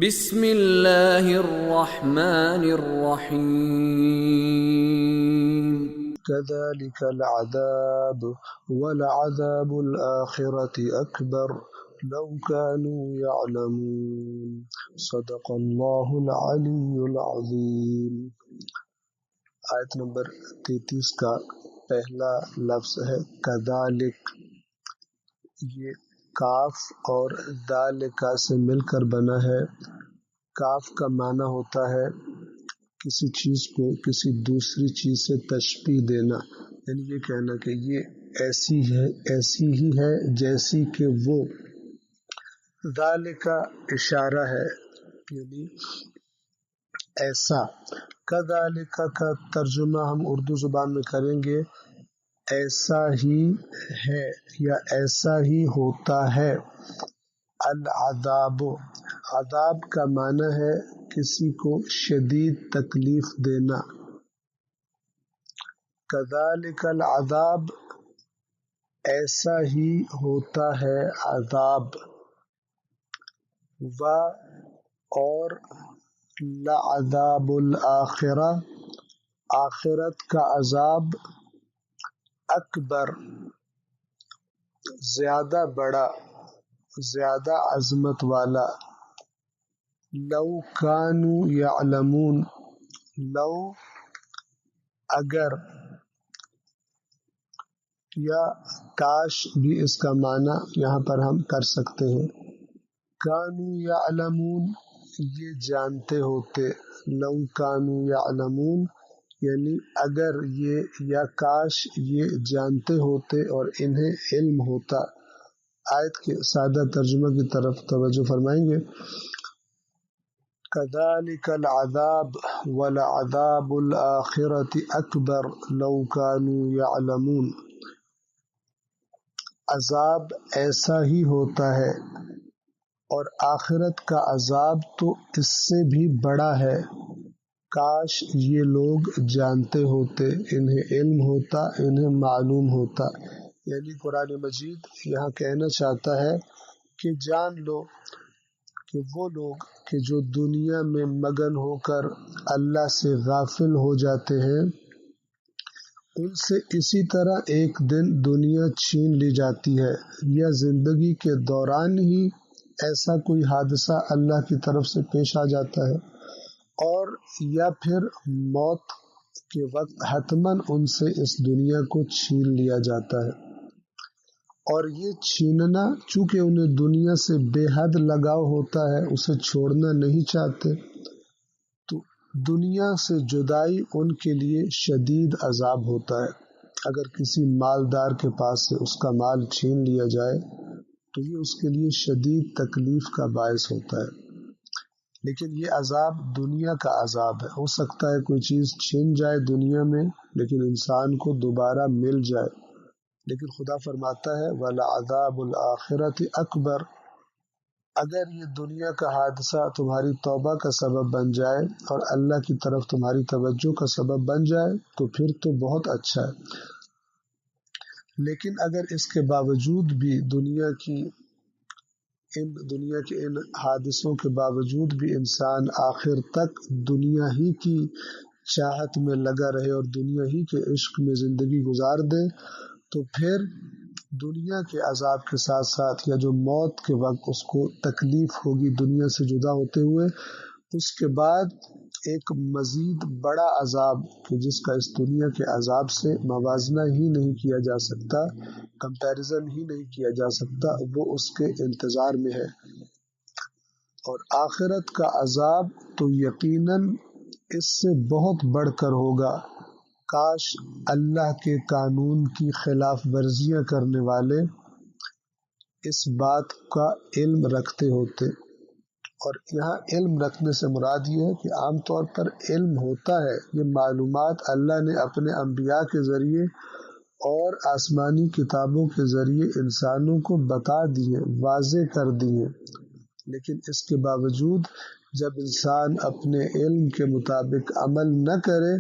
بسم اللہ الرحمن الرحیم كذلك العذاب ولعذاب الآخرة أكبر لو كانوا يعلمون صدق الله العلي العظيم۔ آیت نمبر 33 کا پہلا لفظ ہے کذالک۔ یہ کاف اور ذالکا سے مل کر بنا ہے۔ کاف کا معنی ہوتا ہے کسی چیز کو کسی دوسری چیز سے تشبیہ دینا، یعنی یہ کہنا کہ یہ ایسی ہی ہے جیسی کہ وہ۔ ذالکا اشارہ ہے، یعنی ایسا۔ کذالکا کا ترجمہ ہم اردو زبان میں کریں گے ایسا ہی ہے یا ایسا ہی ہوتا ہے۔ العذاب، عذاب کا معنی ہے کسی کو شدید تکلیف دینا۔ کذالک العذاب، ایسا ہی ہوتا ہے عذاب۔ و اور لعذاب الآخرہ، آخرت کا عذاب، اکبر زیادہ بڑا، زیادہ عظمت والا۔ لو کانوا یعلمون، لو اگر، یا کاش بھی اس کا معنی یہاں پر ہم کر سکتے ہیں۔ کانوا یعلمون، یہ جانتے ہوتے۔ لو کانوا یعلمون یعنی اگر یہ، یا کاش یہ جانتے ہوتے اور انہیں علم ہوتا۔ آیت کے سادہ ترجمہ کی طرف توجہ فرمائیں گے۔ کذالک العذاب ولعذاب الآخرة اکبر لو کانوا یعلمون، عذاب ایسا ہی ہوتا ہے اور آخرت کا عذاب تو اس سے بھی بڑا ہے، کاش یہ لوگ جانتے ہوتے، انہیں علم ہوتا، انہیں معلوم ہوتا۔ یعنی قرآن مجید یہاں کہنا چاہتا ہے کہ جان لو کہ وہ لوگ کہ جو دنیا میں مگن ہو کر اللہ سے غافل ہو جاتے ہیں، ان سے اسی طرح ایک دن دنیا چھین لی جاتی ہے، یا زندگی کے دوران ہی ایسا کوئی حادثہ اللہ کی طرف سے پیش آ جاتا ہے، اور یا پھر موت کے وقت حتماً ان سے اس دنیا کو چھین لیا جاتا ہے۔ اور یہ چھیننا چونکہ انہیں دنیا سے بے حد لگاؤ ہوتا ہے، اسے چھوڑنا نہیں چاہتے، تو دنیا سے جدائی ان کے لیے شدید عذاب ہوتا ہے۔ اگر کسی مالدار کے پاس سے اس کا مال چھین لیا جائے تو یہ اس کے لیے شدید تکلیف کا باعث ہوتا ہے۔ لیکن یہ عذاب دنیا کا عذاب ہے۔ ہو سکتا ہے کوئی چیز چھن جائے دنیا میں لیکن انسان کو دوبارہ مل جائے، لیکن خدا فرماتا ہے وَلَعَذَابُ الْآخِرَةِ أَكْبَرُ، اگر یہ دنیا کا حادثہ تمہاری توبہ کا سبب بن جائے اور اللہ کی طرف تمہاری توجہ کا سبب بن جائے تو پھر تو بہت اچھا ہے۔ لیکن اگر اس کے باوجود بھی دنیا کے ان حادثوں کے باوجود بھی انسان آخر تک دنیا ہی کی چاہت میں لگا رہے اور دنیا ہی کے عشق میں زندگی گزار دے، تو پھر دنیا کے عذاب کے ساتھ ساتھ یا جو موت کے وقت اس کو تکلیف ہوگی دنیا سے جدا ہوتے ہوئے، اس کے بعد ایک مزید بڑا عذاب کہ جس کا اس دنیا کے عذاب سے موازنہ ہی نہیں کیا جا سکتا، کمپیریزن ہی نہیں کیا جا سکتا، وہ اس کے انتظار میں ہے۔ اور آخرت کا عذاب تو یقیناً اس سے بہت بڑھ کر ہوگا۔ کاش اللہ کے قانون کی خلاف ورزیاں کرنے والے اس بات کا علم رکھتے ہوتے۔ اور یہاں علم رکھنے سے مراد یہ ہے کہ عام طور پر علم ہوتا ہے، یہ معلومات اللہ نے اپنے انبیاء کے ذریعے اور آسمانی کتابوں کے ذریعے انسانوں کو بتا دی ہیں، واضح کر دی ہیں، لیکن اس کے باوجود جب انسان اپنے علم کے مطابق عمل نہ کرے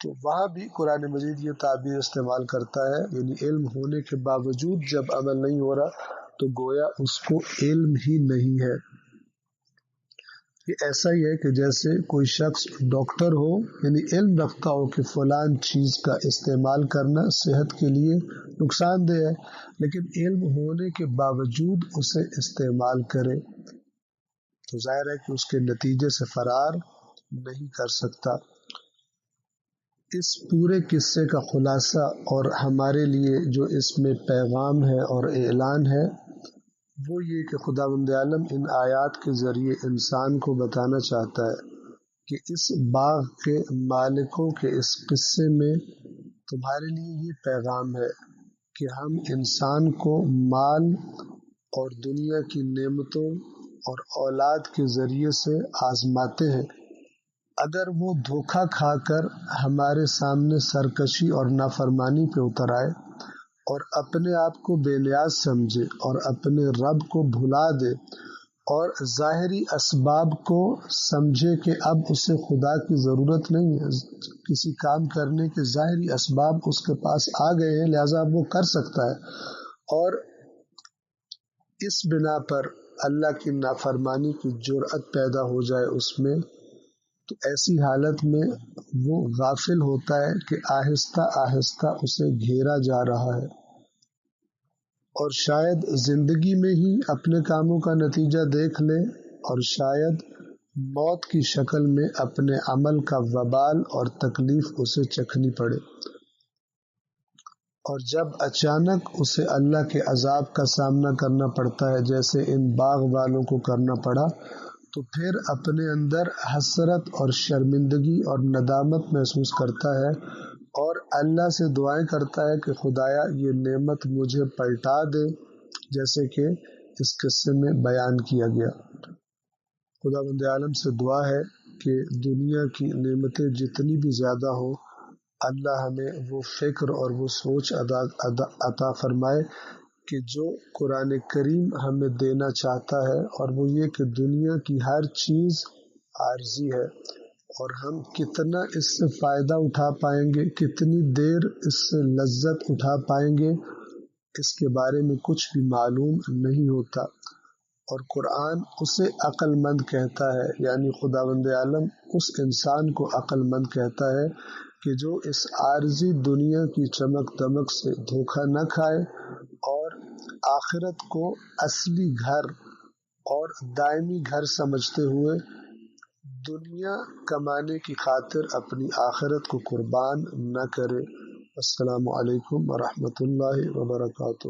تو وہاں بھی قرآن مجید یہ تعبیر استعمال کرتا ہے، یعنی علم ہونے کے باوجود جب عمل نہیں ہو رہا تو گویا اس کو علم ہی نہیں ہے۔ یہ ایسا ہی ہے کہ جیسے کوئی شخص ڈاکٹر ہو، یعنی علم رکھتا ہو کہ فلان چیز کا استعمال کرنا صحت کے لیے نقصان دہ ہے، لیکن علم ہونے کے باوجود اسے استعمال کرے تو ظاہر ہے کہ اس کے نتیجے سے فرار نہیں کر سکتا۔ اس پورے قصے کا خلاصہ اور ہمارے لیے جو اس میں پیغام ہے اور اعلان ہے وہ یہ کہ خداوند عالم ان آیات کے ذریعے انسان کو بتانا چاہتا ہے کہ اس باغ کے مالکوں کے اس قصے میں تمہارے لیے یہ پیغام ہے کہ ہم انسان کو مال اور دنیا کی نعمتوں اور اولاد کے ذریعے سے آزماتے ہیں۔ اگر وہ دھوکہ کھا کر ہمارے سامنے سرکشی اور نافرمانی پہ اتر آئے اور اپنے آپ کو بے نیاز سمجھے اور اپنے رب کو بھلا دے اور ظاہری اسباب کو سمجھے کہ اب اسے خدا کی ضرورت نہیں ہے، کسی کام کرنے کے ظاہری اسباب اس کے پاس آ گئے ہیں لہٰذا اب وہ کر سکتا ہے، اور اس بنا پر اللہ کی نافرمانی کی جرأت پیدا ہو جائے اس میں، تو ایسی حالت میں وہ غافل ہوتا ہے کہ آہستہ آہستہ اسے گھیرا جا رہا ہے، اور شاید زندگی میں ہی اپنے کاموں کا نتیجہ دیکھ لے اور شاید موت کی شکل میں اپنے عمل کا وبال اور تکلیف اسے چکھنی پڑے، اور جب اچانک اسے اللہ کے عذاب کا سامنا کرنا پڑتا ہے جیسے ان باغ والوں کو کرنا پڑا، تو پھر اپنے اندر حسرت اور شرمندگی اور ندامت محسوس کرتا ہے اور اللہ سے دعائیں کرتا ہے کہ خدایا یہ نعمت مجھے پلٹا دے، جیسے کہ اس قصے میں بیان کیا گیا۔ خداوند عالم سے دعا ہے کہ دنیا کی نعمتیں جتنی بھی زیادہ ہوں، اللہ ہمیں وہ فکر اور وہ سوچ عطا فرمائے کہ جو قرآن کریم ہمیں دینا چاہتا ہے، اور وہ یہ کہ دنیا کی ہر چیز عارضی ہے اور ہم کتنا اس سے فائدہ اٹھا پائیں گے، کتنی دیر اس سے لذت اٹھا پائیں گے، اس کے بارے میں کچھ بھی معلوم نہیں ہوتا، اور قرآن اسے عقل مند کہتا ہے، یعنی خداوند عالم اس انسان کو عقل مند کہتا ہے کہ جو اس عارضی دنیا کی چمک دمک سے دھوکہ نہ کھائے اور آخرت کو اصلی گھر اور دائمی گھر سمجھتے ہوئے دنیا کمانے کی خاطر اپنی آخرت کو قربان نہ کرے۔ السلام علیکم ورحمۃ اللہ وبرکاتہ۔